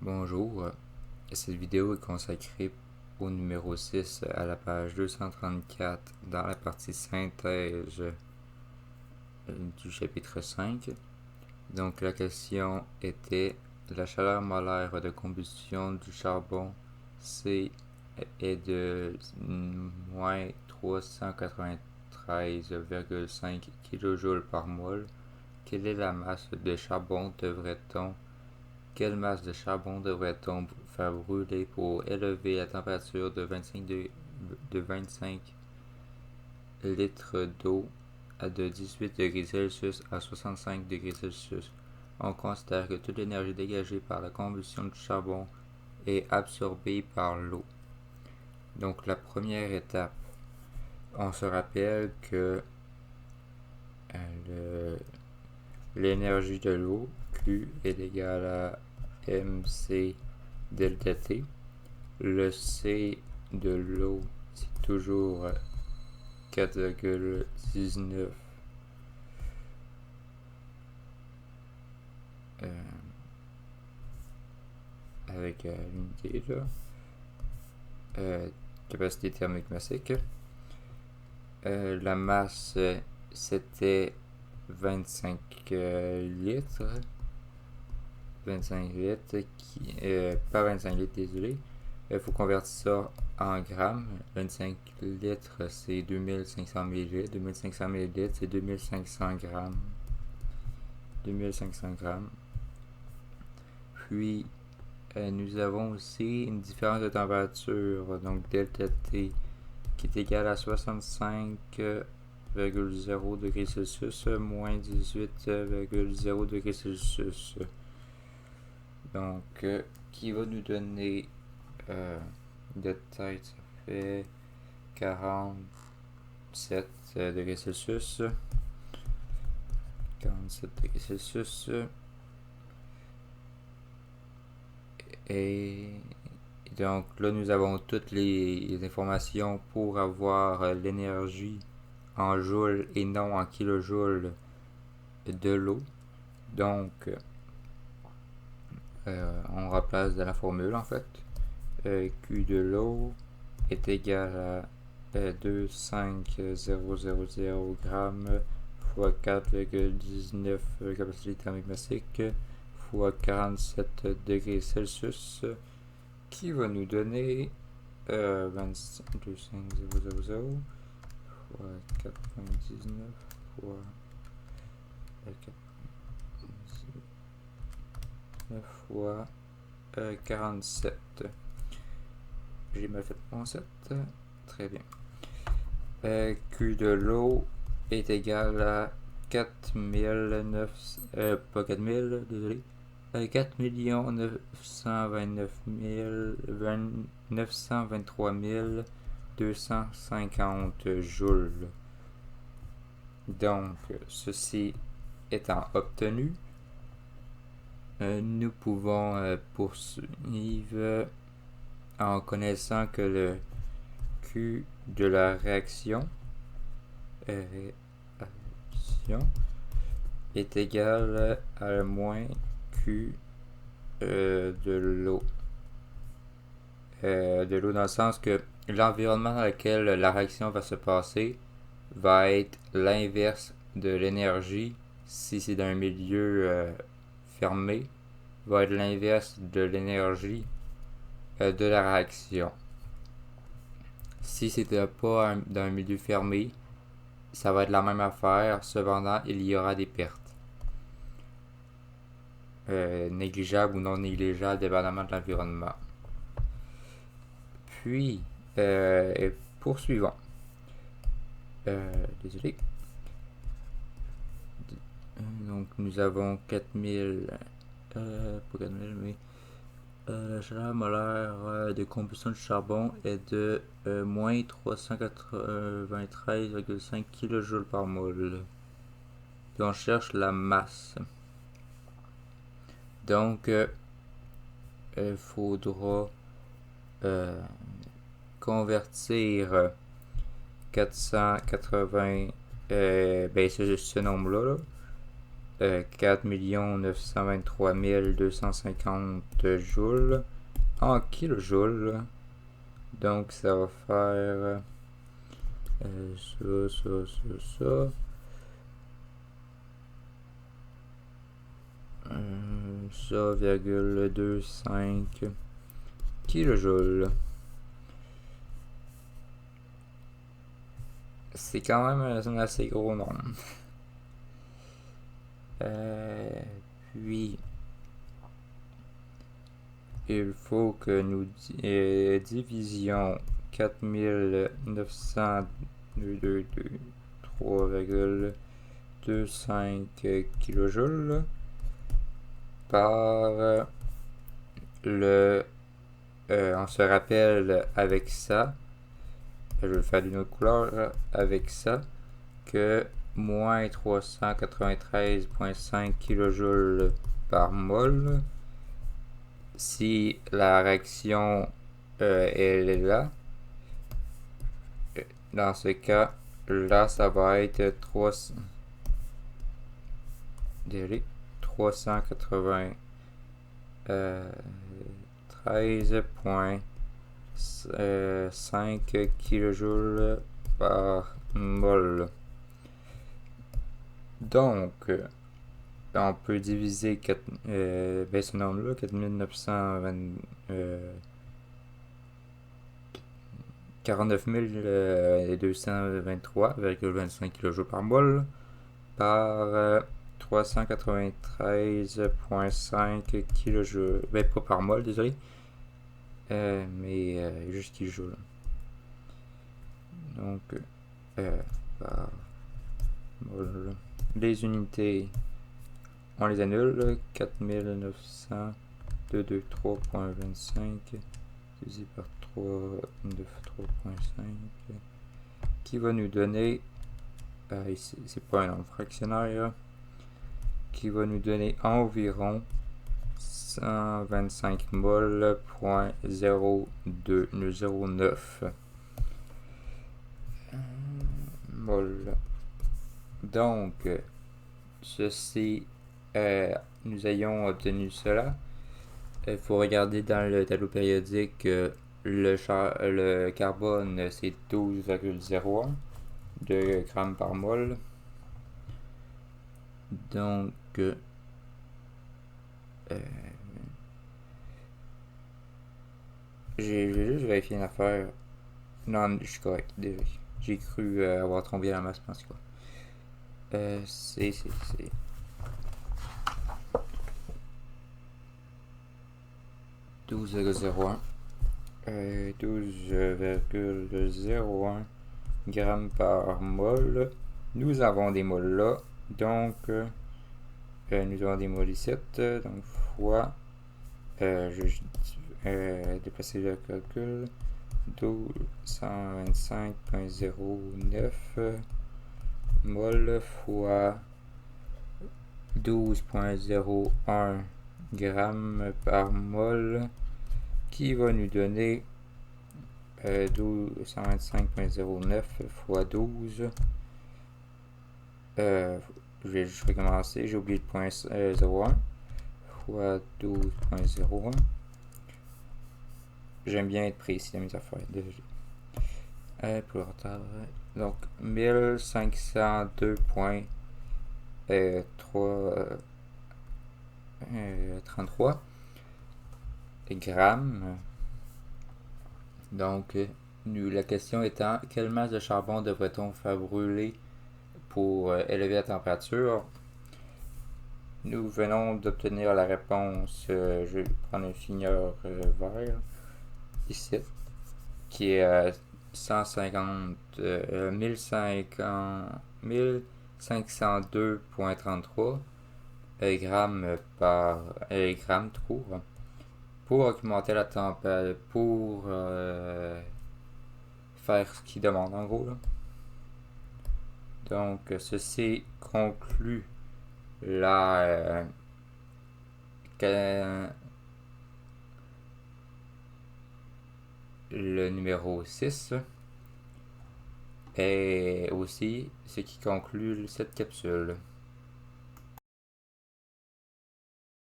Bonjour, cette vidéo est consacrée au numéro 6 à la page 234 dans la partie synthèse du chapitre 5. Donc la question était la chaleur molaire de combustion du charbon C est de moins 393,5 kJ par mol. Quelle est la masse de charbon devrait-on Quelle masse de charbon devrait-on faire brûler pour élever la température de 25 litres d'eau de 18 degrés Celsius à 65 degrés Celsius? On considère que toute l'énergie dégagée par la combustion du charbon est absorbée par l'eau. Donc la première étape, on se rappelle que l'énergie de l'eau, Q, est égale à mc delta T. Le C de l'eau, c'est toujours 4,19 avec l'unité là. Capacité thermique massique. La masse, c'était 25 litres. 25 litres, pas 25 litres, désolé. Il faut convertir ça en grammes. 25 litres, c'est 2500 ml. 2500 ml, c'est 2500 grammes. 2500 grammes. Puis, nous avons aussi une différence de température, donc delta T, qui est égale à 65,0 degrés Celsius moins 18,0 degrés Celsius. Donc, qui va nous donner de tête, ça fait 47 degrés Celsius. 47 degrés Celsius. Et donc là, nous avons toutes les informations pour avoir l'énergie en joules et non en kilojoules de l'eau. Donc, on remplace de la formule en fait. Q de l'eau est égal à 2,5000 grammes fois 4,19 capacité thermique massique fois 47 degrés Celsius, qui va nous donner 2,5000 fois 4,19 fois 4,19 fois 47. J'ai mal fait mon 7. Très bien. Q de l'eau est égal à 4 929 923 250 joules. Donc, ceci étant obtenu, nous pouvons poursuivre en connaissant que le Q de la réaction est égal à le moins Q de l'eau. De l'eau dans le sens que l'environnement dans lequel la réaction va se passer va être l'inverse de l'énergie. Si c'est dans un milieu fermé, va être l'inverse de l'énergie de la réaction. Si c'était pas dans un milieu fermé, ça va être la même affaire, cependant il y aura des pertes. Négligeables ou non négligeables, dépendamment de l'environnement. Puis, poursuivons. Désolé. Donc, nous avons 4000, pas 4000, mais la chaleur molaire de combustion de charbon est de moins 393,5 kJ par mol. Puis on cherche la masse. Donc, il faudra convertir 480, c'est juste ce nombre-là, 4 923 250 joules en kilojoules. Donc ça va faire ça. Ça, 0,25 kilojoules. C'est quand même un assez gros nombre. Puis, il faut que nous divisions 4900 3,25 kilojoules par le... on se rappelle avec ça, je vais le faire d'une autre couleur, avec ça, que moins 393,5 kJ par mol, si la réaction elle est là, dans ce cas là ça va être 393,5 kJ par mol. Donc, on peut diviser ce nombre-là, 49 223,25 kJ par mol par 393,5 kJ, pas par mol, désolé, mais juste kJ. Donc, par mol. Les unités, on les annule. 4923,25 divisé par 393,5 qui va nous donner, ici c'est pas un nombre fractionnaire, qui va nous donner environ 125 mol.0209 mol. Donc, ceci, nous ayons obtenu cela. Il faut regarder dans le tableau périodique, le carbone c'est 12,01 de grammes par mol. Donc, j'ai juste vérifié une affaire. Non, je suis correct, désolé. J'ai cru avoir trompé la masse, parce que c'est 12,01 12,01 grammes par mol. Nous avons des moles là, donc nous avons des moles ici, donc fois, je vais déplacer le calcul, 1225,09 mol fois 12,01 grammes par mol, qui va nous donner 125,09 fois 12. Je vais juste recommencer, j'ai oublié le point 01 fois 12,01. J'aime bien être précis dans mes affaires, désolé. Pour le retard, donc 1502,33 grammes. Donc, la question étant, quelle masse de charbon devrait-on faire brûler pour élever la température? Nous venons d'obtenir la réponse. Je vais prendre un signeur vert ici, qui est 1502,33 grammes par gramme tout court. Pour augmenter la température, pour faire ce qu'il demande en gros là. Donc ceci conclut la le numéro 6 et aussi ce qui conclut cette capsule.